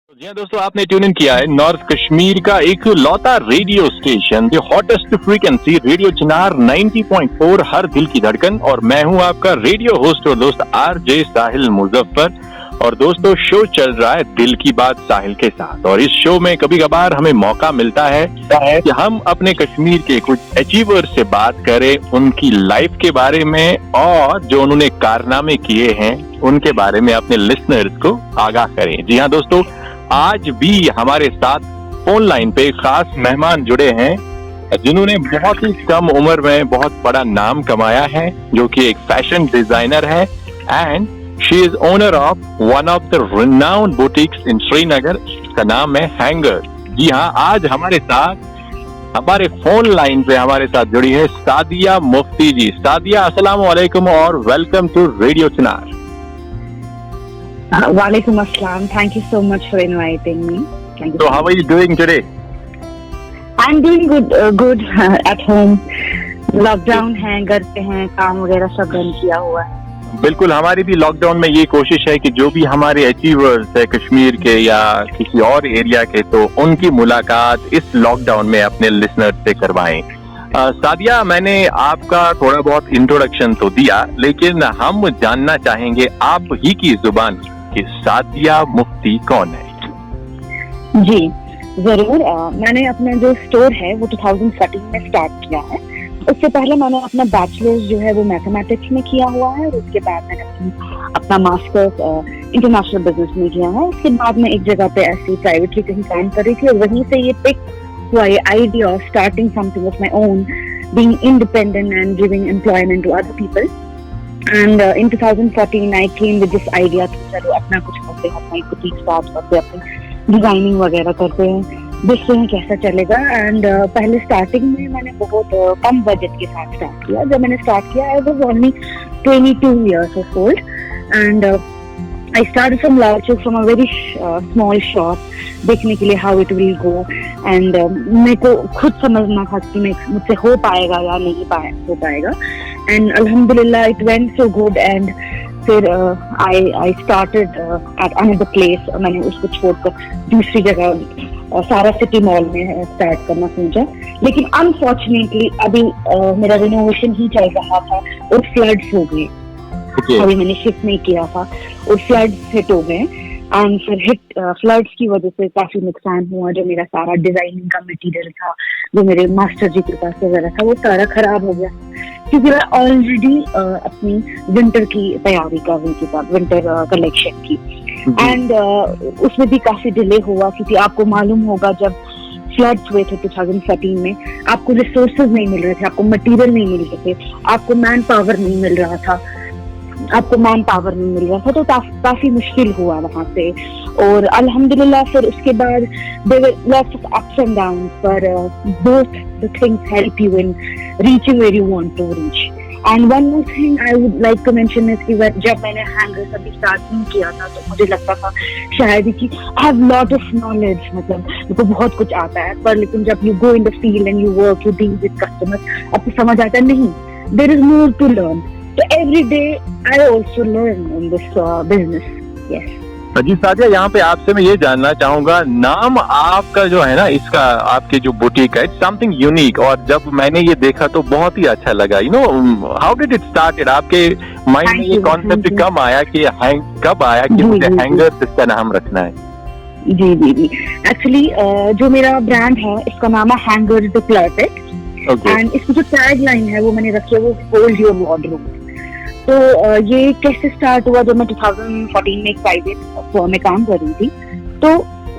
जी हाँ दोस्तों, आपने ट्यून इन किया है नॉर्थ कश्मीर का एक लौता radio station, the hottest frequency radio Chinar 90.4 हर दिल की धड़कन। और मैं हूँ आपका रेडियो होस्ट और दोस्त आरजे साहिल मुजफ्फर। और दोस्तों, शो चल रहा है दिल की बात साहिल के साथ। और इस शो में कभी कभार हमें मौका मिलता है कि हम अपने कश्मीर के कुछ अचीवर्स से बात करें, उनकी लाइफ के बारे में और जो उन्होंने कारनामे किए हैं उनके बारे में अपने लिसनर्स को आगाह करें। जी हाँ दोस्तों, आज भी हमारे साथ फोन लाइन पे खास मेहमान जुड़े हैं जिन्होंने बहुत ही कम उम्र में बहुत बड़ा नाम कमाया है, जो कि एक फैशन डिजाइनर है and she is owner of one of the renowned boutiques in Srinagar. इसका नाम है हैंगर। जी हाँ, आज हमारे साथ हमारे फोन लाइन पे हमारे साथ जुड़ी है सादिया मुफ्ती जी। सादिया, अस्सलाम वालेकुम और welcome to radio Chinar. Walaikum Assalam. Thank you so much for inviting me. Thank you. So how are you doing today? I'm doing good at home. Lockdown है, घर पे हैं, काम वगैरह सब बंद किया हुआ है। बिल्कुल, हमारी भी लॉकडाउन में ये कोशिश है कि जो भी हमारे अचीवर्स है कश्मीर के या किसी और एरिया के, तो उनकी मुलाकात इस लॉकडाउन में अपने लिसनर से करवाएं। सादिया, मैंने आपका थोड़ा बहुत इंट्रोडक्शन तो दिया, लेकिन हम जानना चाहेंगे आप ही की जुबान कि सादिया मुफ्ती कौन है? जी जरूर। मैंने अपना जो स्टोर है वो 2014 में स्टार्ट किया है। उससे पहले मैंने अपना बैचलर्स जो है वो मैथमेटिक्स में किया हुआ है, और उसके बाद मैंने अपना मास्टर्स इंटरनेशनल बिजनेस में किया है। उसके बाद मैं एक जगह पे ऐसी प्राइवेटली कहीं काम कर रही थी, और वहीं से ये पिक हुआ ये idea of starting something of my own, being independent and giving employment to other people. And in 2014 I came with this idea कि चलो अपना कुछ करते हैं, अपना एक बुटीक स्टार्ट करते हैं, अपनी डिजाइनिंग वगैरह करते हैं, देखते हैं कैसा चलेगा। एंड पहले स्टार्टिंग में मैंने बहुत कम बजट के साथ स्टार्ट किया। जब मैंने स्टार्ट किया I was only 22 years old and I started from Larchuk, from a very small shop, देखने के लिए how it will go, and मेरे को खुद समझना था कि मुझसे हो पाएगा या नहीं हो पाएगा। And अल्हम्दुलिल्लाह it went so good, and फिर I started at another place। मैंने उसको छोड़कर दूसरी जगह सारा सिटी मॉल में स्टार्ट करना सोचा, लेकिन अनफॉर्चुनेटली अभी मेरा रिनोवेशन ही चल रहा था और फ्लड्स हो गए। अभी मैंने शिफ्ट नहीं किया था और फ्लड्स हिट हो गए, एंड फिर फ्लड्स की वजह से काफी नुकसान हुआ। जो मेरा सारा डिजाइनिंग का मटेरियल था, जो मेरे मास्टर जी के पास वगैरह था, वो सारा खराब हो गया, क्योंकि मैं ऑलरेडी अपनी विंटर की तैयारी कर रही थी, विंटर कलेक्शन की। एंड उसमें भी काफी डिले हुआ, क्योंकि आपको मालूम होगा जब फ्लड्स हुए थे 2014 में, आपको रिसोर्सेज नहीं मिल रहे थे, आपको मटेरियल नहीं मिल रहे थे, आपको मैन पावर नहीं मिल रहा था, तो काफी मुश्किल हुआ वहां से। और अल्हम्दुलिल्लाह फिर उसके बाद there were lots of ups and downs, but both the things help you in reaching where you want to reach. And one more thing I would like to mention is कि जब मैंने हैंगर्स अभी start नहीं किया था, तो मुझे लगता था शायद कि I have lot of knowledge, मतलब मुझे बहुत कुछ आता है, पर लेकिन जब you go in the field and you work, you deal with customers, आपको समझ आता है नहीं, there is more to learn. So every day I also learn in this business. Yes. जी सादिया, यहाँ पे आपसे मैं ये जानना चाहूंगा, नाम आपका जो है ना, इसका आपके जो बुटीक है, समथिंग यूनिक, और जब मैंने ये देखा तो बहुत ही अच्छा लगा। You know, how did it started? आपके माइंड में ये कॉन्सेप्ट कब आया कि मुझे हैंगर इसका नाम रखना है? जी एक्चुअली जो मेरा ब्रांड है इसका नाम है हैंगर द क्लॉसेट, एंड इसकी जो टैग लाइन है वो मैंने रखी है, वो होल्ड योर वार्डरोब। तो ये कैसे स्टार्ट हुआ? जब मैं 2014 में एक प्राइवेट फर्म में काम कर रही थी, तो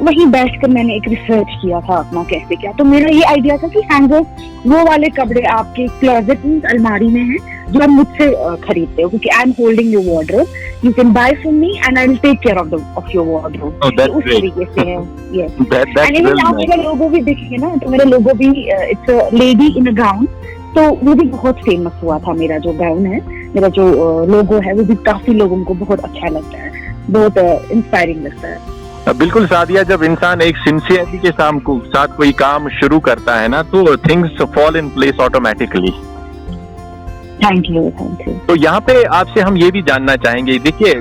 वहीं बैठकर मैंने एक रिसर्च किया था अपना कैसे क्या। तो मेरा ये आइडिया था कि हैंगर वो वाले कपड़े आपके क्लोजेट में, अलमारी में हैं, जो आप मुझसे खरीदते हो, क्योंकि I am holding your wardrobe, you can buy from me and I will take care of your wardrobe. उस तरीके से है। यस, एंड इवन आप मेरा लोगो भी देखेंगे ना, तो मेरा लोगो भी it's a lady in a gown, तो वो भी बहुत फेमस हुआ था। मेरा जो गाउन है, मेरा जो लोगो है, वो भी काफी लोगों को बहुत अच्छा लगता है, बहुत इंस्पायरिंग लगता है। बिल्कुल सादिया, जब इंसान एक सिंसियरिटी के साथ कोई काम शुरू करता है ना, तो things fall in place automatically. Thank you, thank you. तो यहाँ पे आपसे हम ये भी जानना चाहेंगे, देखिए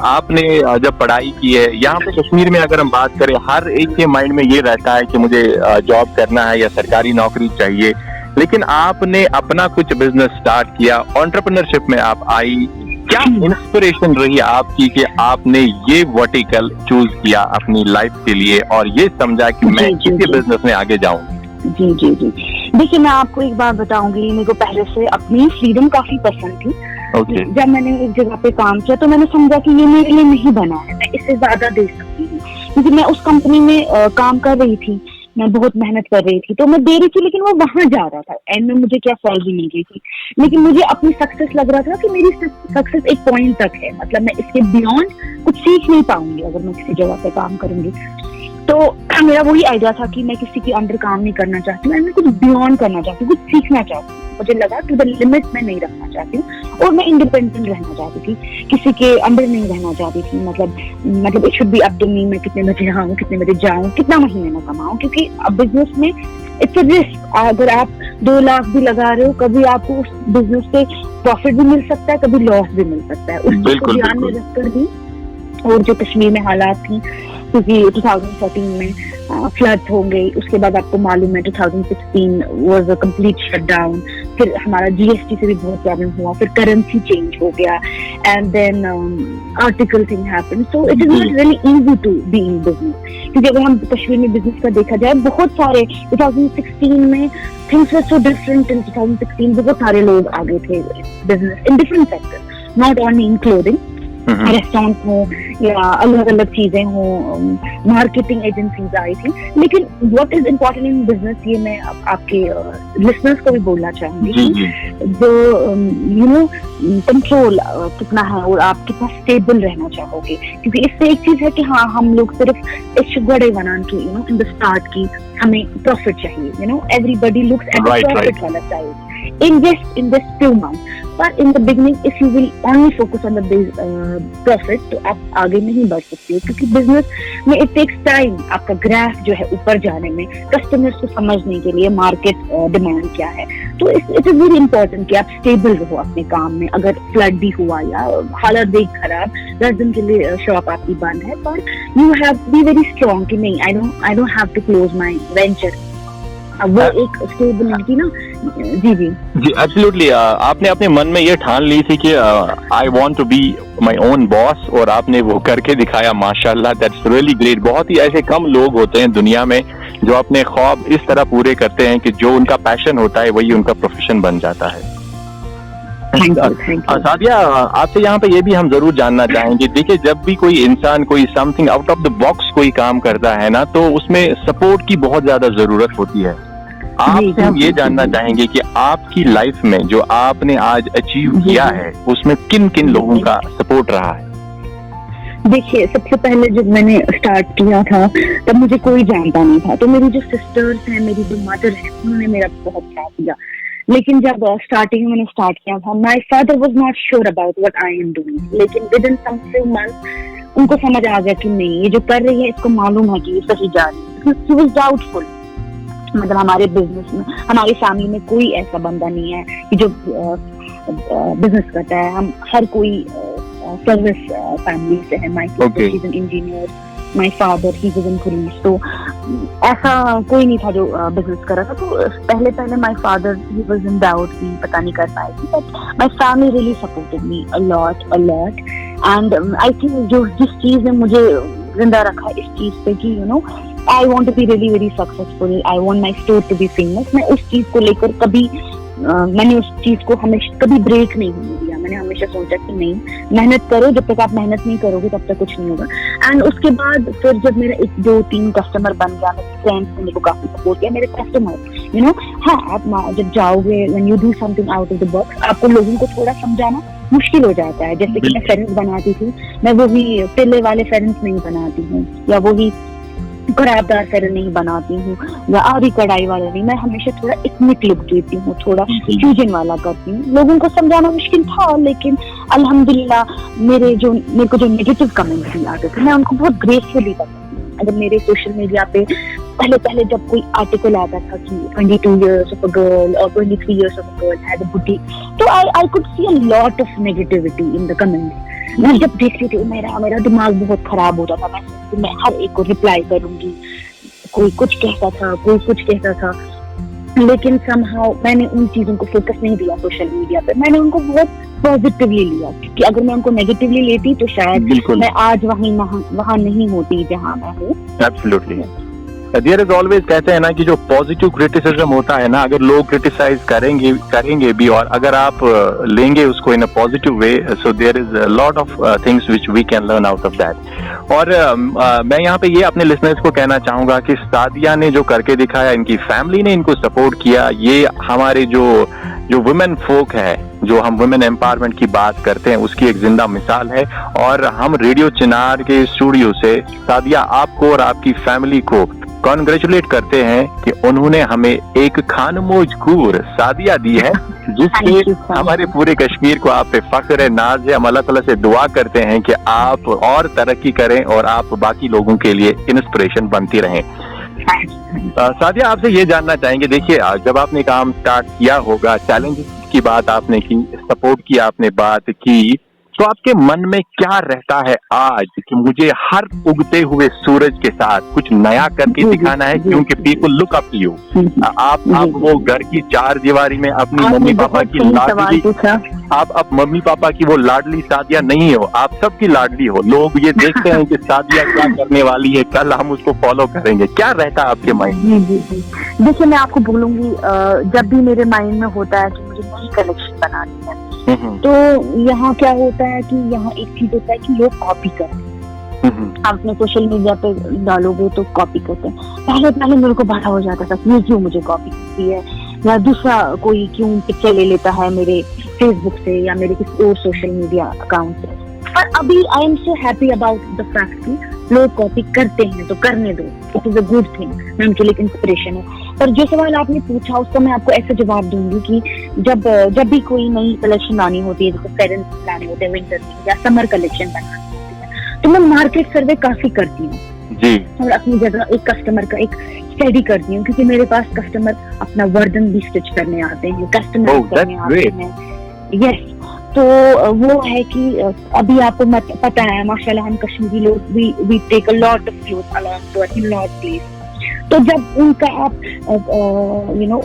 आपने जब पढ़ाई की है यहाँ पे कश्मीर में, अगर हम बात करें, हर एक के माइंड में ये रहता है कि मुझे जॉब करना है या सरकारी नौकरी चाहिए, लेकिन आपने अपना कुछ बिजनेस स्टार्ट किया, एंटरप्रेन्योरशिप में आप आई। क्या इंस्पिरेशन रही आपकी कि आपने ये वर्टिकल चूज किया अपनी लाइफ के लिए और ये समझा कि मैं इसी बिजनेस में आगे जाऊं? जी जी जी, देखिए मैं आपको एक बात बताऊंगी, मेरे को पहले से अपनी फ्रीडम काफी पसंद थी। जब मैंने एक जगह पे काम किया तो मैंने समझा कि ये मेरे लिए नहीं बना है, मैं इससे ज्यादा दे सकती हूँ, क्योंकि मैं उस कंपनी में काम कर रही थी, मैं बहुत मेहनत कर रही थी, तो मैं दे रही थी, लेकिन वो वहां जा रहा था, एंड में मुझे क्या सैलरी मिल गई थी, लेकिन मुझे अपनी सक्सेस लग रहा था कि मेरी सक्सेस एक पॉइंट तक है, मतलब मैं इसके बियॉन्ड कुछ सीख नहीं पाऊंगी अगर मैं किसी जगह पे काम करूंगी। तो मेरा वही आइडिया था कि मैं किसी के अंडर काम नहीं करना चाहती हूँ, मैं कुछ बियॉन्ड करना चाहती हूँ, कुछ सीखना चाहती हूँ। मुझे लगा टू द लिमिट में नहीं रखना चाहती हूँ और मैं इंडिपेंडेंट रहना चाहती थी, किसी के अंडर नहीं रहना चाहती थी। मतलब it should be up to me, मैं कितने बजे आऊँ, कितने बजे जाऊँ, कितना महीने में कमाऊँ, क्योंकि अब बिजनेस में इट्स अ रिस्क। अगर आप 2 लाख भी लगा रहे हो, कभी आपको उस बिजनेस से प्रॉफिट भी मिल सकता है, कभी लॉस भी मिल सकता है। उसको ध्यान में रखकर भी, और जो कश्मीर में हालात थी, क्योंकि 2014 में फ्लड हो गई, उसके बाद आपको मालूम है 2016 वाज अ कंप्लीट शटडाउन, फिर हमारा जीएसटी से भी बहुत प्रॉब्लम हुआ, फिर करेंसी चेंज हो गया, and then article thing happened. So it is not really easy to be in business, क्योंकि अगर हम कश्मीर में बिजनेस का देखा जाए, बहुत सारे 2016 में थिंग्स वर सो डिफरेंट। इन 2016 बहुत सारे लोग आगे थे business in different sector, not only in clothing, restaurant हो या अलग अलग चीजें हो, मार्केटिंग एजेंसीज आई थी। लेकिन what is important in business, ये मैं आपके लिसनर्स को भी बोलना चाहूंगी, जो यू नो कंट्रोल कितना है और आप कितना स्टेबल रहना चाहोगे, क्योंकि इससे एक चीज है कि हाँ, हम लोग सिर्फ एक बड़े बनान की इन द स्टार्ट की हमें प्रॉफिट चाहिए, एवरीबडी लुक्स एट प्रॉफिट वाला चाहिए in this 2 months, but in the beginning if you will only focus on the profit, तो आप आगे नहीं बढ़ सकते, क्योंकि बिजनेस में it takes time आपका ग्राफ जो है ऊपर जाने में, कस्टमर्स को समझने के लिए मार्केट डिमांड क्या है। तो इट इज वेरी इंपॉर्टेंट कि आप स्टेबल रहो अपने काम में। अगर फ्लड भी हुआ या हालत भी खराब, 10 दिन के लिए शॉप आपकी बंद है, पर you have to be very strong कि नहीं, I don't have to close my venture. अब वो एक स्टेबिलिटी ना, जी जी जी एब्सोल्युटली। आपने अपने मन में ये ठान ली थी कि I want to be my own boss, और आपने वो करके दिखाया, माशाल्लाह, दैट्स रियली ग्रेट। बहुत ही ऐसे कम लोग होते हैं दुनिया में जो अपने ख्वाब इस तरह पूरे करते हैं कि जो उनका पैशन होता है वही उनका प्रोफेशन बन जाता है। सादिया, आपसे यहाँ पे ये भी हम जरूर जानना चाहेंगे, देखिए जब भी कोई इंसान कोई something out of the box कोई काम करता है ना, तो उसमें सपोर्ट की बहुत ज्यादा जरूरत होती है। आपसे हम ये जानना चाहेंगे कि आपकी लाइफ में जो आपने आज अचीव किया है, उसमें किन किन लोगों का सपोर्ट रहा है? देखिए, सबसे पहले जब मैंने स्टार्ट किया था तब मुझे कोई जानता नहीं था, तो मेरी जो सिस्टर्स हैं, मेरी जो मदर है, उन्होंने मेरा बहुत साथ दिया। लेकिन जब स्टार्टिंग में मैंने स्टार्ट किया था, my father was not sure about what I am doing, लेकिन within some few months उनको समझ आ गया कि नहीं, ये जो कर रही है इसको मालूम है कि ये सही जा रही है। He was doubtful. मतलब हमारे बिजनेस में, हमारी फैमिली में कोई ऐसा बंदा नहीं है कि जो बिजनेस करता है। हम हर कोई सर्विस फैमिली से है। My sister is an engineer, my father he was in police, तो ऐसा कोई नहीं था जो बिजनेस कर रहा था। तो पहले my father he was in doubt कि पता नहीं कर पाएगी, but my family really supported me a lot and I think जो जिस चीज ने मुझे जिंदा रखा इस चीज पे कि I want to be really very successful. I want my store to be famous. मैं उस चीज को लेकर कभी मैंने उस चीज को हमेशा कभी ब्रेक नहीं होने दिया। मैंने हमेशा सोचा कि नहीं, मेहनत करो, जब तक आप मेहनत नहीं करोगे तब तक कुछ नहीं होगा। एंड उसके बाद फिर जब मेरा 1-2-3 कस्टमर बन गया, मेरे फ्रेंड्स ने मेरे को काफी सपोर्ट किया, मेरे कस्टमर हाँ, आप जब जाओगे, when you do something out of the box, आपको लोगों को थोड़ा समझाना मुश्किल हो जाता है। जैसे कि मैं फ्रेंड्स बनाती थी, मैं वही पिल्ले वाले फ्रेंड्स नहीं बनाती हूँ, या वही खराबदार फेरन नहीं बनाती हूँ, या आरी कढ़ाई वाला नहीं। मैं हमेशा थोड़ा इथनिक लुक देती हूँ, थोड़ा फ्यूजन वाला करती हूँ। लोगों को समझाना मुश्किल था, लेकिन अल्हम्दुलिल्लाह मेरे को जो नेगेटिव कमेंट्स भी आते थे, मैं उनको बहुत ग्रेसफुली बताती हूँ। अगर मेरे सोशल मीडिया पे पहले पहले जब कोई आर्टिकल आता था कि 22 years of a girl or 23 years of a girl had a boutique, तो I could see a lot of negativity in the comments. मैं जब देखती थी मेरा दिमाग बहुत खराब होता था, मैं हर एक को रिप्लाई करूंगी, कोई कुछ कहता था, कोई कुछ कहता था, लेकिन somehow मैंने उन चीजों को फोकस नहीं दिया सोशल मीडिया पे, मैंने उनको बहुत पॉजिटिवली लिया, क्योंकि अगर मैं उनको नेगेटिवली लेती तो शायद मैं आज वहाँ नहीं होती जहाँ मैं हूँ। एब्सोल्युटली, देयर इज ऑलवेज, कहते हैं ना कि जो पॉजिटिव क्रिटिसिज्म होता है ना, अगर लोग क्रिटिसाइज करेंगे भी और अगर आप लेंगे उसको in a positive way, so there is a lot of things which we can learn out of that. और मैं यहाँ पे ये अपने लिसनर्स को कहना चाहूंगा कि सादिया ने जो करके दिखाया, इनकी फैमिली ने इनको सपोर्ट किया, ये हमारे जो वुमेन फोक है, जो हम वुमेन एम्पावरमेंट की बात करते हैं, उसकी एक जिंदा मिसाल है। और हम रेडियो चिनार के स्टूडियो से सादिया आपको और आपकी फैमिली को कॉन्ग्रेचुलेट करते हैं कि उन्होंने हमें एक खानमोज हूर सादिया दी है, जिससे हमारे पूरे कश्मीर को आप पे फख्र है, नाज है। हम अल्लाह ताला से दुआ करते हैं कि आप और तरक्की करें और आप बाकी लोगों के लिए इंस्पिरेशन बनती रहें। सादिया, आपसे ये जानना चाहेंगे, देखिए जब आपने काम स्टार्ट किया होगा, चैलेंजेस की बात आपने की, सपोर्ट की आपने बात की, तो आपके मन में क्या रहता है आज कि मुझे हर उगते हुए सूरज के साथ कुछ नया करके दिखाना है, क्योंकि people look up to you. आप वो घर की चार दीवारी में अपनी मम्मी पापा की लाडली, आप अब मम्मी पापा की वो लाडली सादिया नहीं हो, आप सबकी लाडली हो। लोग ये देखते हैं कि सादिया क्या करने वाली है, कल हम उसको फॉलो करेंगे। क्या रहता है आपके माइंड में? देखिए, मैं आपको बोलूंगी, जब भी मेरे माइंड में होता है कि मुझे नई कलेक्शन बनानी है, तो यहाँ क्या होता है कि यहाँ एक चीज होता है कि लोग कॉपी करते हैं। आप अपने सोशल मीडिया पे डालोगे तो कॉपी करते हैं। पहले मेरे को बड़ा हो जाता था कि ये क्यों मुझे कॉपी करती है, या दूसरा कोई क्यों पिक्चर ले लेता है मेरे फेसबुक से या मेरे किसी और सोशल मीडिया अकाउंट से। पर अभी I am so happy about the fact कि लोग कॉपी करते हैं, तो करने दो, it is a good thing, मैं उनके लिए इंस्पिरेशन है। पर जो सवाल आपने पूछा उसका मैं आपको ऐसे जवाब दूंगी कि जब भी कोई नई कलेक्शन आनी होती है, जैसे पेरेंट्स लाने होते हैं विंटर में या समर कलेक्शन बनानी होती है, तो मैं मार्केट सर्वे काफी करती हूँ जी, और अपनी जगह एक कस्टमर का एक स्टडी करती हूँ, क्योंकि मेरे पास कस्टमर अपना वर्दन भी स्टिच करने आते हैं, कस्टमर करने आते हैं। यस, तो वो है कि अभी आपको पता है माशाल्लाह हम कश्मीरी लोग we take a lot of cloth along to a north place. तो जब उनका आप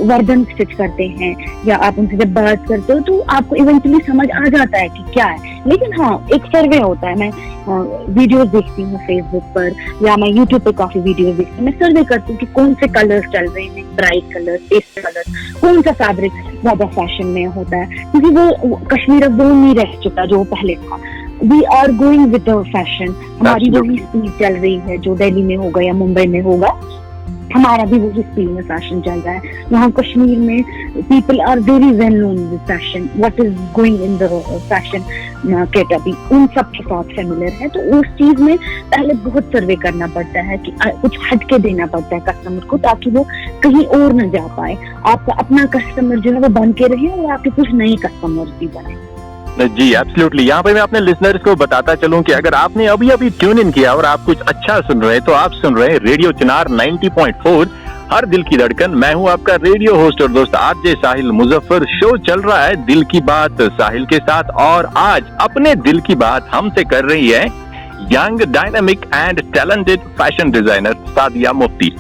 वर्दन स्टिच करते हैं या आप उनसे जब बात करते हो, तो आपको इवेंचुअली समझ आ जाता है कि क्या है। लेकिन हाँ, एक सर्वे होता है, मैं वीडियोस देखती हूँ फेसबुक पर या मैं यूट्यूब पे काफी वीडियोस देखती हूँ, मैं सर्वे करती हूँ कि कौन से कलर्स चल रहे हैं, ब्राइट कलर, पेस्टल कलर, कौन सा फैब्रिक ज्यादा फैशन में होता है, क्योंकि वो कश्मीर अब वो नहीं रह चुका जो पहले था। We are going with the fashion, हमारी वही स्पीड चल रही है जो दिल्ली में होगा या मुंबई में होगा, हमारा भी वही स्पीड में फैशन चल रहा है। यहाँ कश्मीर में people are very well known with fashion, what is going in the fashion market अभी उन सब के साथ फेमिलियर है। तो उस चीज में पहले बहुत सर्वे करना पड़ता है कि कुछ हटके देना पड़ता है कस्टमर को, ताकि वो कहीं और न जा पाए। आपका अपना कस्टमर जो है वो बन के रहे और आपके कुछ नए कस्टमर भी बने। जी एब्सोल्युटली। यहाँ पे मैं अपने लिसनर्स को बताता चलूं कि अगर आपने अभी अभी ट्यून इन किया और आप कुछ अच्छा सुन रहे हैं, तो आप सुन रहे हैं रेडियो चिनार 90.4 हर दिल की धड़कन। मैं हूँ आपका रेडियो होस्ट और दोस्त आरजे साहिल मुजफ्फर। शो चल रहा है दिल की बात साहिल के साथ, और आज अपने दिल की बात हमसे कर रही है young, dynamic and talented fashion designer Sadia Mufti.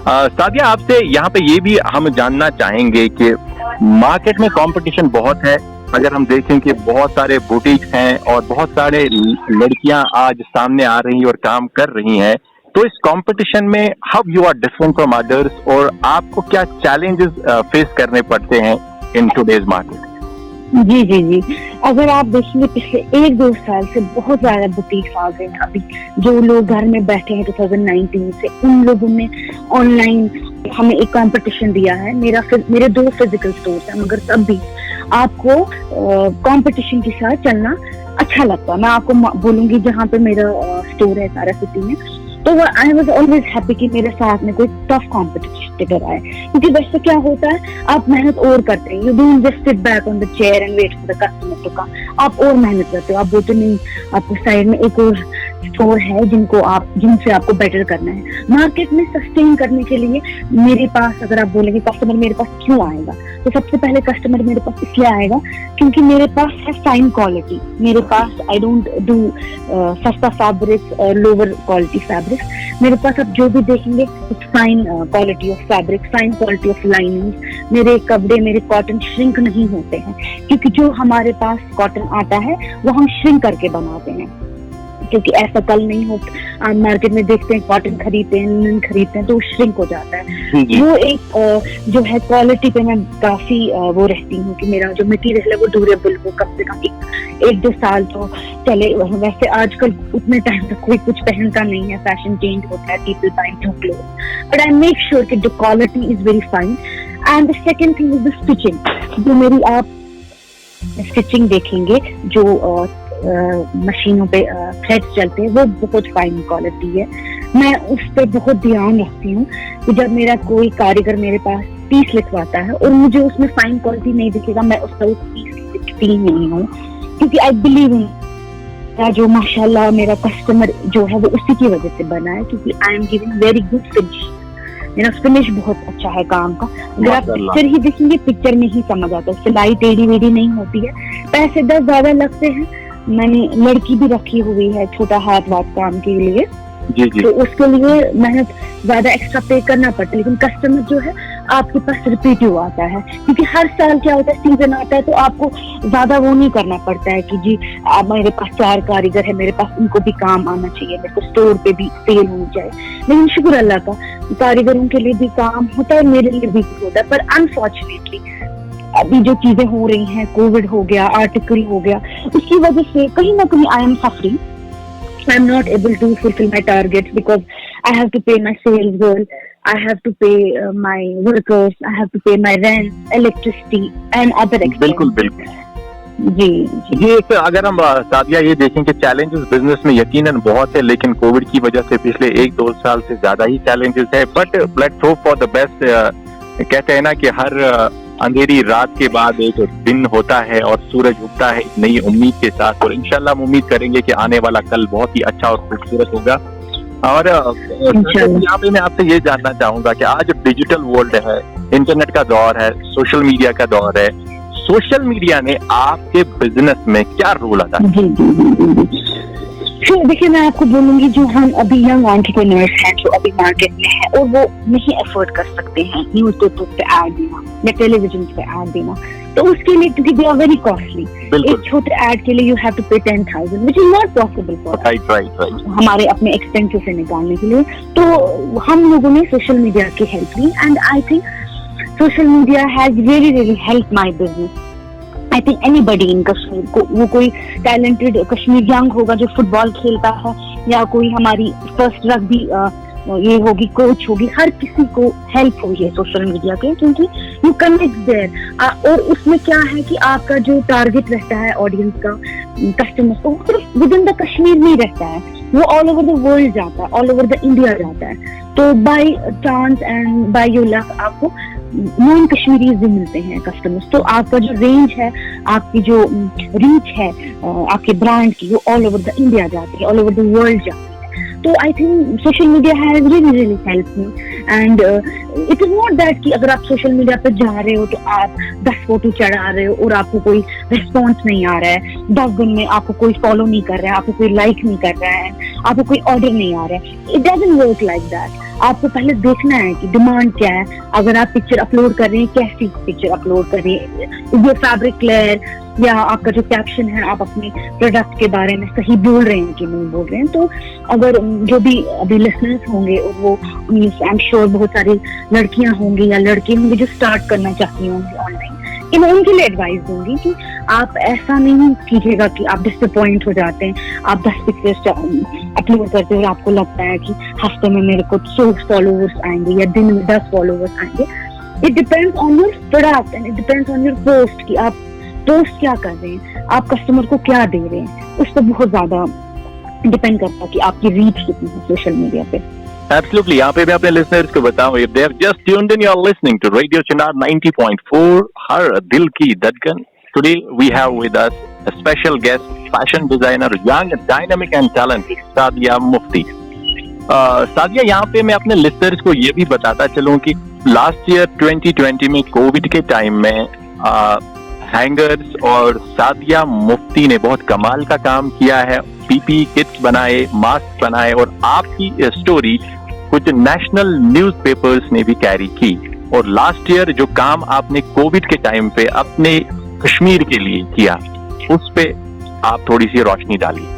Sadia, आपसे यहाँ पे ये भी हम जानना चाहेंगे कि मार्केट में कंपटीशन बहुत है। अगर हम देखें कि बहुत सारे बुटीक्स हैं और बहुत सारे लड़कियां आज सामने आ रही और काम कर रही हैं, तो इस कंपटीशन में how you are different from others, और आपको क्या चैलेंजेस फेस करने पड़ते हैं इन टुडेज मार्केट? जी, अगर आप देखेंगे पिछले 1-2 साल से बहुत ज्यादा बुटीक्स आ गए हैं। अभी जो लोग घर में बैठे हैं 2019 से, उन लोगों ने ऑनलाइन हमें एक कंपटीशन दिया है। मेरे 2 फिजिकल स्टोर्स हैं, मगर तब भी आपको कंपटीशन के साथ चलना अच्छा लगता है। मैं आपको बोलूंगी जहाँ पे मेरा स्टोर है सारा सिटी में, तो आई वॉज ऑलवेज हैप्पी कि मेरे साथ में कोई टफ कॉम्पिटिटर आए, क्योंकि वैसे क्या होता है, आप मेहनत और करते हैं। You don't just sit back on the chair and wait for the customer to come. आप और मेहनत करते हो, आप बोलते नहीं, आपको साइड में एक और स्टोर है जिनसे आपको बेटर करना है। मार्केट में सस्टेन करने के लिए मेरे पास, अगर आप बोलेंगे कस्टमर मेरे पास क्यों आएगा, तो सबसे पहले कस्टमर मेरे पास इसलिए आएगा क्योंकि मेरे पास है फाइन क्वालिटी। मेरे पास आई डोंट डू सस्ता फैब्रिक्स और लोअर क्वालिटी फैब्रिक्स। मेरे पास आप जो भी देखेंगे fine quality of fabric, fine quality of lining. मेरे कपड़े, मेरे कॉटन श्रिंक नहीं होते हैं, क्योंकि जो हमारे पास कॉटन आता है वो हम श्रिंक करके बनाते हैं, क्योंकि ऐसा कल नहीं हो। आप मार्केट में देखते हैं कॉटन खरीदते हैं, लिनन खरीदते हैं तो श्रिंक हो जाता है। वो एक जो है क्वालिटी पे मैं काफी वो रहती हूँ कि मेरा जो मटेरियल है वो ड्यूरेबल हो, कम से कम एक 2 साल तो चले। वैसे आजकल उतने टाइम तक कोई कुछ पहनता नहीं है, फैशन चेंज होता है, people buy new clothes, but I make sure कि the quality is very fine. And the second thing is the stitching. जो मेरी आप स्टिचिंग देखेंगे, जो मशीनों पे थ्रेड्स चलते हैं, वो बहुत फाइन क्वालिटी है। मैं उस पर बहुत ध्यान रखती हूँ कि जब मेरा कोई कारीगर मेरे पास पीस लिखवाता है और मुझे उसमें फाइन क्वालिटी नहीं दिखेगा, मैं उसका उस पीस लिखती नहीं हूँ, क्योंकि आई बिलीव इन जो माशाल्लाह मेरा कस्टमर जो है वो उसी की वजह से बना है, क्योंकि I am giving very good finish. मेरा फिनिश बहुत अच्छा है काम का। अगर आप पिक्चर ही देखेंगे, पिक्चर में ही समझ आता है, सिलाई टेढ़ी वेढ़ी नहीं होती है। पैसे 10 ज्यादा लगते हैं। मैंने लड़की भी रखी हुई है छोटा हाथ वाथ काम के लिए, तो उसके लिए मेहनत ज्यादा एक्स्ट्रा पे करना पड़ता है, लेकिन कस्टमर जो है आपके पास रिपीटिव आता है, क्योंकि हर साल क्या होता है, सीजन आता है, तो आपको ज्यादा वो नहीं करना पड़ता है कि जी आप, मेरे पास 4 कारीगर है, मेरे पास उनको भी काम आना चाहिए, मेरे को स्टोर पे भी सेल होनी चाहिए। लेकिन शुक्र अल्लाह का, कारीगरों के लिए भी काम होता है, मेरे लिए भी होता है। पर अनफॉर्चुनेटली अभी जो चीजें हो रही हैं, कोविड हो गया, आर्टिकल हो गया, उसकी वजह से कहीं ना कहीं I am suffering. I am not able to fulfill my targets because I have to pay my sales girl, I have to pay my workers, I have to pay my rent, electricity and other expenses. बिल्कुल बिल्कुल जी। ये एक, अगर हम सादिया ये देखें कि challenges business में यकीनन बहुत है, लेकिन कोविड की वजह से पिछले 1-2 साल से ज्यादा ही चैलेंजेस है, but let's hope for the best. कहते हैं ना कि हर अंधेरी रात के बाद एक दिन होता है और सूरज उगता है एक नई उम्मीद के साथ, और इंशाल्लाह हम उम्मीद करेंगे कि आने वाला कल बहुत ही अच्छा और खूबसूरत होगा। और यहाँ पे मैं आपसे ये जानना चाहूंगा कि आज डिजिटल वर्ल्ड है, इंटरनेट का दौर है, सोशल मीडिया का दौर है, सोशल मीडिया ने आपके बिजनेस में क्या रोल अदा किया? देखिए, मैं आपको बोलूंगी, जो हम अभी यंग एंटरप्रेन्योर्स हैं, जो अभी मार्केट में है और वो नहीं अफोर्ड कर सकते हैं न्यूज पेपर पे ऐड देना या टेलीविजन पे ऐड देना, तो उसके लिए, क्योंकि दे आर वेरी कॉस्टली, एक छोटे ऐड के लिए यू हैव टू पे 10,000 which is not possible for right हमारे अपने एक्सपेंसेस से निकालने के लिए। तो हम लोगों ने सोशल मीडिया की हेल्प ली, and I think social media has really help my business. I think anybody in Kashmir को, वो कोई टैलेंटेड कश्मीर यंग होगा जो फुटबॉल खेलता है, या कोई हमारी फर्स्ट रग्बी ये होगी, कोच होगी, हर किसी को हेल्प हुई है सोशल मीडिया के, क्योंकि यू कनेक्ट देयर। और उसमें क्या है कि आपका जो टारगेट रहता है ऑडियंस का, कस्टमर्स को, सिर्फ विद इन द कश्मीर नहीं रहता है, वो ऑल ओवर द वर्ल्ड जाता है, ऑल ओवर द इंडिया जाता है। तो by chance and by your luck आपको नॉन कश्मीरीज भी मिलते हैं कस्टमर्स। तो आपका जो रेंज है, आपकी जो रीच है आपके ब्रांड की, वो ऑल ओवर द इंडिया जाती है, ऑल ओवर द वर्ल्ड जाती है। तो आई think social media has really help me, and it is not that कि अगर आप सोशल मीडिया पे जा रहे हो तो आप 10 फोटो चढ़ा रहे हो और आपको कोई रिस्पॉन्स नहीं आ रहा है, 10 दिन में आपको कोई फॉलो नहीं कर रहा है, आपको कोई लाइक नहीं कर रहा है, आपको कोई ऑर्डर नहीं आ रहा है। It doesn't work like that. आपको पहले देखना है कि डिमांड क्या है। अगर आप पिक्चर अपलोड कर रहे हैं, कैसी पिक्चर अपलोड कर रहे हैं, इज योर फैब्रिक क्लियर, या आपका जो कैप्शन है आप अपने प्रोडक्ट के बारे में सही बोल रहे हैं कि नहीं बोल रहे हैं। तो अगर जो भी अभी लिसनर्स होंगे, और वो आई एम श्योर बहुत सारी लड़कियां होंगी या लड़के होंगे जो स्टार्ट करना चाहती होंगी ऑनलाइन, कि मैं उनके लिए एडवाइस दूंगी कि आप ऐसा नहीं कीजिएगा कि आप डिसअपॉइंट हो जाते हैं। आप 10 पिक्चर्स अपलोड करते हो और आपको लगता है कि हफ्ते में मेरे को 100 फॉलोवर्स आएंगे या दिन में 10 फॉलोवर्स आएंगे। It depends on your product and it depends on your post, कि आप पोस्ट क्या कर रहे हैं, आप कस्टमर को क्या दे रहे हैं, उस पर बहुत ज्यादा डिपेंड करता है कि आपकी रीच कितनी है सोशल मीडिया पे। Absolutely. यहाँ पे मैं अपने listeners को बताऊँ, if they have just tuned in, you're listening to Radio Chinar 90.4, हर दिल की धड़कन. Today we have with us a special guest, fashion designer, young, dynamic and talented Sadia Mufti. Sadia, यहाँ पे मैं अपने लिस्टर्स को ये भी बताता चलूं कि लास्ट ईयर 2020 में कोविड के टाइम में हैंगर्स और सादिया मुफ्ती ने बहुत कमाल का काम किया है। पीपी किट्स बनाए, मास्क बनाए, और आपकी स्टोरी कुछ नेशनल न्यूज़पेपर्स ने भी कैरी की। और लास्ट ईयर जो काम आपने कोविड के टाइम पे अपने कश्मीर के लिए किया, उस पे आप थोड़ी सी रोशनी डालिए।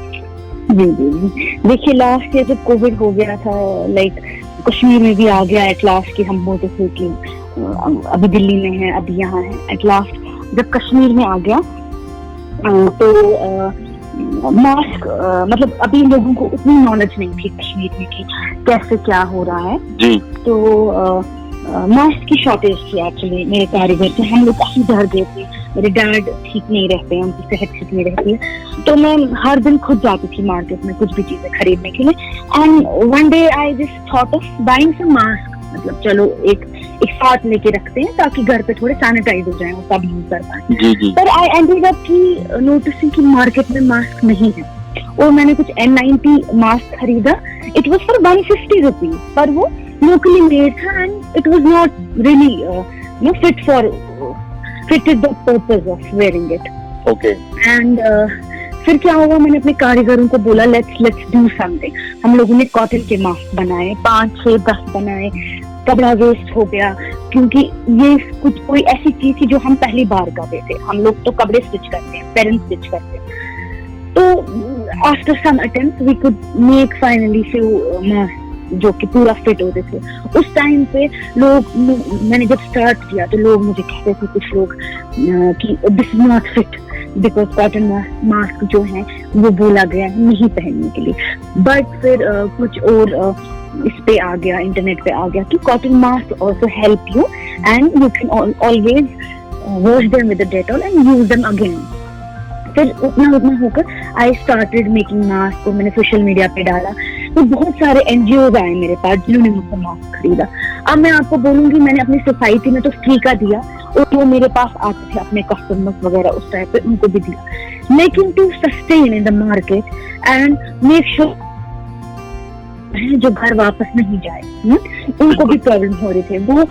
जी जी जी, देखिए लास्ट ईयर जब कोविड हो गया था, लाइक कश्मीर में भी आ गया एट लास्ट कि हम बोलते थे कि अभी दिल्ली में है, अभी यहाँ है, एट लास्ट जब कश्मीर में आ गया तो मास्क मतलब अभी लोगों को उतनी नॉलेज नहीं थी कश्मीर में कि कैसे क्या हो रहा है जी। तो मास्क की शॉर्टेज थी एक्चुअली मेरे कारीगर से। हम लोग काफी डर गए थे, मेरे डैड ठीक नहीं रहते हैं, उनकी सेहत ठीक नहीं रहती है, तो मैं हर दिन खुद जाती थी मार्केट में कुछ भी चीजें खरीदने के लिए। And one day I just thought of buying some mask, मतलब चलो एक साथ लेके रखते हैं ताकि घर पे थोड़े सैनिटाइज हो जाए और सब यूज कर पाए। पर आई एंडेड अप की नोटिसिंग कि मार्केट में मास्क नहीं है, और मैंने कुछ N90 मास्क खरीदा। इट वाज फॉर 150 रुपीज, पर वो लोकली मेड था and it was not really fitted the purpose of wearing it. Okay. And फिर क्या हुआ, मैंने अपने कारीगरों को बोला let's do something. हम लोगों ने कॉटन के मास्क बनाए, 5, 6, 10 बनाए। कपड़ा वेस्ट हो गया क्योंकि ये कुछ कोई ऐसी चीज थी जो हम पहली बार कर रहे थे। हम लोग तो कपड़े स्टिच करते हैं, पेरेंट्स स्टिच करते हैं। तो after some attempt we could make finally few mask जो कि पूरा फिट होते थे। उस टाइम पे लोग, मैंने जब स्टार्ट किया तो लोग मुझे कहते थे, कुछ लोग कि this is not fit because cotton mask जो है वो बोला गया है नहीं पहनने के लिए। बट फिर कुछ और इस पे आ गया, इंटरनेट पे आ गया कि cotton mask also help you and you can always wash them with Dettol and use them again. फिर उतना होकर आई स्टार्टेड मेकिंग मास्क को मैंने सोशल मीडिया पे डाला, तो बहुत सारे एनजीओ आए मेरे पास जिन्होंने मुझसे मास्क खरीदा। अब मैं आपको बोलूंगी, मैंने अपनी सोसाइटी में तो फ्री का दिया, और जो मेरे पास आते थे अपने कस्टमर्स वगैरह उस टाइप पे उनको भी दिया। लेकिन to sustain in the market and make sure जो घर वापस नहीं जाए, उनको भी प्रॉब्लम हो रही थी। वो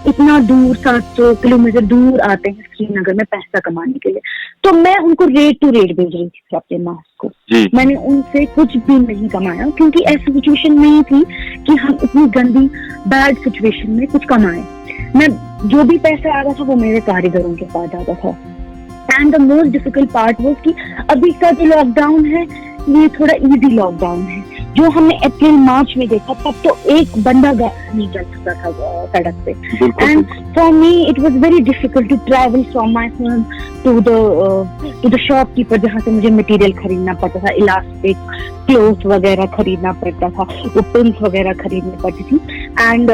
इतना दूर 700 किलोमीटर दूर आते हैं श्रीनगर में पैसा कमाने के लिए, तो मैं उनको रेट टू रेट भेज रही थी अपने मास्क को। मैंने उनसे कुछ भी नहीं कमाया क्योंकि ऐसी सिचुएशन नहीं थी कि हम इतनी गंदी बैड सिचुएशन में कुछ कमाए। मैं जो भी पैसा आ रहा था वो मेरे कारीगरों के पास आता था। And the most difficult part वो कि अभी का जो लॉकडाउन है ये थोड़ा इजी लॉकडाउन है। जो हमने अप्रैल मार्च में देखा तब तो एक बंदा नहीं चल सकता था सड़क पे। And for me it was very difficult to travel from my home to the shopkeeper जहाँ से मुझे मटेरियल खरीदना पड़ता था, इलास्टिक क्लोथ वगैरह खरीदना पड़ता था, वो पिन्स वगैरह खरीदनी पड़ती थी। एंड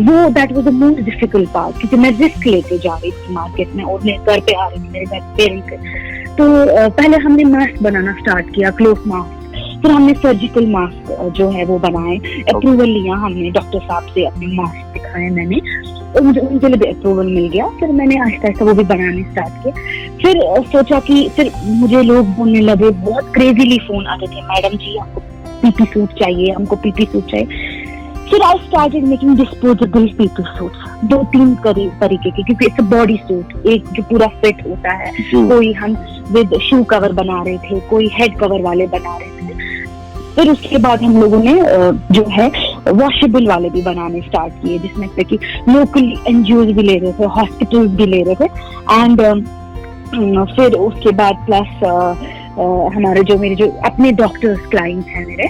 वो that was the most difficult part, क्योंकि मैं रिस्क लेके जा रही थी मार्केट में और मैं घर पे आ रही थी मेरे घर पेरेंट्स। तो पहले हमने मास्क बनाना स्टार्ट किया, क्लोथ मास्क। फिर हमने सर्जिकल मास्क जो है वो बनाए, अप्रूवल लिया हमने डॉक्टर साहब से, अपने मास्क दिखाए मैंने, और मुझे उनके लिए भी अप्रूवल मिल गया। फिर मैंने आहिस्ता आहिस्ता वो भी बनाने स्टार्ट किया। फिर सोचा कि फिर मुझे लोग बोलने लगे, बहुत क्रेजीली फोन आते थे, मैडम जी आपको पीपी सूट चाहिए, हमको पीपी सूट चाहिए। फिर I started making disposable PP suits, 2-3 तरीके के, क्योंकि इट्स अ बॉडी सूट, एक जो पूरा फिट होता है। कोई हम विद शू कवर बना रहे थे, कोई हेड कवर वाले बना रहे थे। फिर उसके बाद हम लोगों ने जो है वॉशेबल वाले भी बनाने स्टार्ट किए, जिसमें से कि लोकल एनजीओज भी ले रहे थे, हॉस्पिटल्स भी ले रहे थे। एंड फिर उसके बाद प्लस हमारे जो मेरे जो अपने डॉक्टर्स क्लाइंट्स हैं मेरे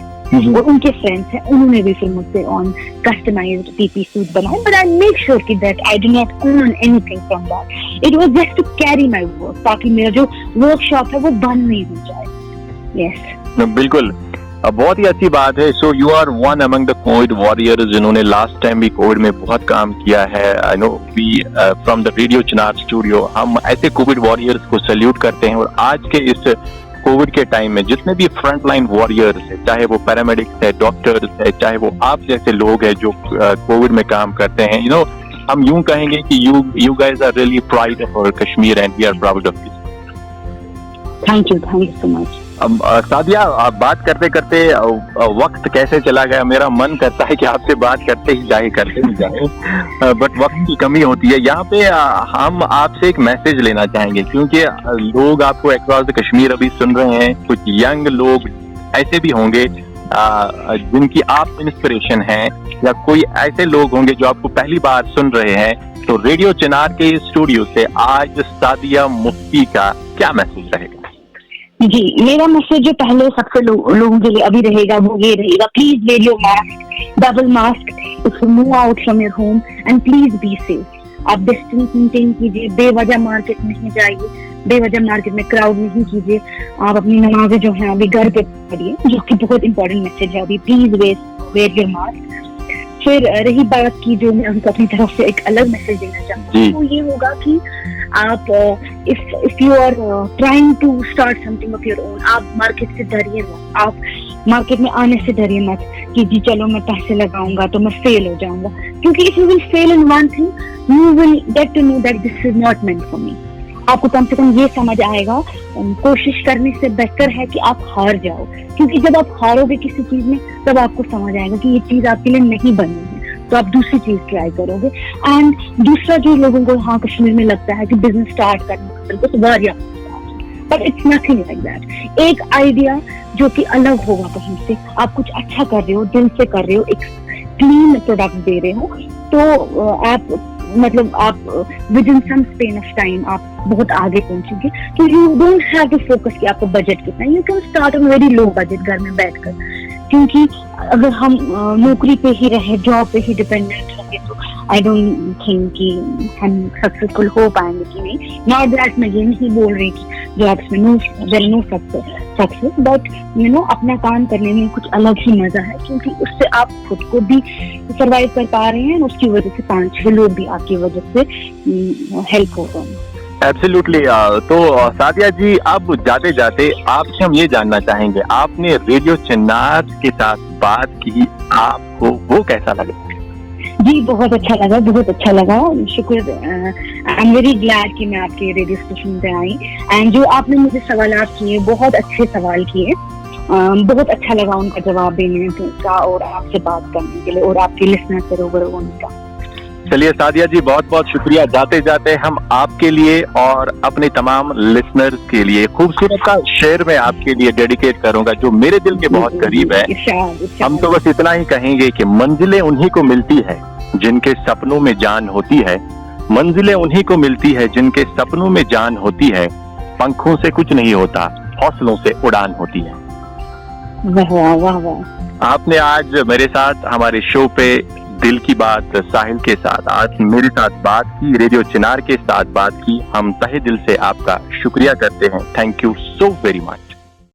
और उनके फ्रेंड्स हैं, उन्होंने भी फिर मुझसे ऑन कस्टमाइज्ड पीपी सूट बनाए। बट आई मेक श्योर कि that I do not earn anything from that, it was just to carry my work, ताकि मेरा जो वर्कशॉप है वो बंद नहीं हो जाए। यस, बिल्कुल, बहुत ही अच्छी बात है। So you are one among the covid warriors जिन्होंने लास्ट टाइम भी कोविड में बहुत काम किया है। I know we from the radio Chinar studio हम ऐसे कोविड वॉरियर्स को सैल्यूट करते हैं। और आज के इस कोविड के टाइम में जितने भी फ्रंट लाइन वॉरियर्स है, चाहे वो पैरामेडिक्स है, डॉक्टर्स है, चाहे वो आप जैसे लोग हैं जो कोविड में काम करते हैं, यू नो, हम यूं कहेंगे कि you guys are really pride of our Kashmir and we are proud of this. Thank you so much. Sadiya, बात करते करते वक्त कैसे चला गया, मेरा मन करता है कि आपसे बात करते ही जाए बट वक्त की कमी होती है। यहाँ पे हम आपसे एक मैसेज लेना चाहेंगे, क्योंकि लोग आपको अक्रॉस द कश्मीर अभी सुन रहे हैं। कुछ यंग लोग ऐसे भी होंगे जिनकी आप इंस्पिरेशन हैं, या कोई ऐसे लोग होंगे जो आपको पहली बार सुन रहे हैं। तो रेडियो चिनार के स्टूडियो से आज सादिया मुफ्ती का क्या मैसेज रहेगा? जी, मेरा मैसेज जो पहले सबसे लोगों के लिए अभी रहेगा वो ये रहेगा, please wear your mask, double mask if you move out from your home, and please be safe. आप डिस्टेंस मेंटेन कीजिए, बेवजह मार्केट नहीं जाइए, बेवजह मार्केट में क्राउड नहीं कीजिए। आप अपनी नमाजें जो है अभी घर पे पढ़िए, जो कि बहुत इंपॉर्टेंट मैसेज है अभी। Please wear your mask. फिर रही बात की जो मैं उनको अपनी तरफ से एक अलग मैसेज देना चाहती हूँ, वो ये होगा कि आप if you are trying to start something of your own, आप मार्केट से डरिए मत, आप मार्केट में आने से डरिए मत कि जी चलो मैं पैसे लगाऊंगा तो मैं फेल हो जाऊंगा, क्योंकि if you will fail in one thing you will get to know that this is not meant for me. आपको कम से कम ये समझ आएगा, कोशिश करने से बेहतर है कि आप हार जाओ, क्योंकि जब आप हारोगे किसी चीज में तब आपको समझ आएगा कि ये चीज आपके लिए नहीं बनी है, तो आप दूसरी चीज ट्राई करोगे। एंड दूसरा जो लोगों को यहाँ कश्मीर में लगता है कि बिजनेस स्टार्ट करने को तो वारिया, but it's nothing like that. एक आइडिया जो कि अलग होगा कहीं से, आप कुछ अच्छा कर रहे हो, दिल से कर रहे हो, एक क्लीन प्रोडक्ट दे रहे हो, तो आप मतलब आप within some span of time आप बहुत आगे पहुंचोगे। तो you don't have to focus कि आपका बजट कितना है, you can start on very low budget घर में बैठकर, क्योंकि अगर हम नौकरी पे ही रहे, जॉब पे ही डिपेंडेंट रहे, तो आई डोंट थिंक कि हम सक्सेसफुल हो पाएंगे कि नहीं। नॉट दैट मैं ये नहीं बोल रही कि जॉब्स में no success, but you know अपना काम करने में कुछ अलग ही मजा है, क्योंकि उससे आप खुद को भी सर्वाइव कर पा रहे हैं, उसकी वजह से 5-6 लोग भी आपकी वजह से हेल्प हो रहे हैं। एब्सोल्युटली। तो सादिया जी, अब जाते जाते आपसे हम ये जानना चाहेंगे, आपने रेडियो चिनार के साथ बात की, आपको वो कैसा लगा? जी बहुत अच्छा लगा, शुक्र। आई एम वेरी ग्लैड कि मैं आपके रेडियो स्टेशन पे आई, एंड जो आपने मुझे सवालात किए, बहुत अच्छे सवाल किए, बहुत अच्छा लगा उनका जवाब देने का और आपसे बात करने के लिए और आपके लिसनर से रूबरू होने का। चलिए सादिया जी, बहुत बहुत शुक्रिया। जाते जाते हम आपके लिए और अपने तमाम लिसनर्स के लिए खूबसूरत का शेर में आपके लिए डेडिकेट करूंगा, जो मेरे दिल के बहुत करीब है। हम तो बस इतना ही कहेंगे कि मंजिलें उन्हीं को मिलती है जिनके सपनों में जान होती है, मंजिलें उन्हीं को मिलती है जिनके सपनों में जान होती है, पंखों से कुछ नहीं होता, हौसलों से उड़ान होती है। वाह वाह वाह। आपने आज मेरे साथ हमारे शो पे दिल की बात साहिल के साथ आज मेरे साथ बात की, रेडियो चिनार के साथ बात की। हम तहे दिल से आपका शुक्रिया करते हैं। Thank you so very much.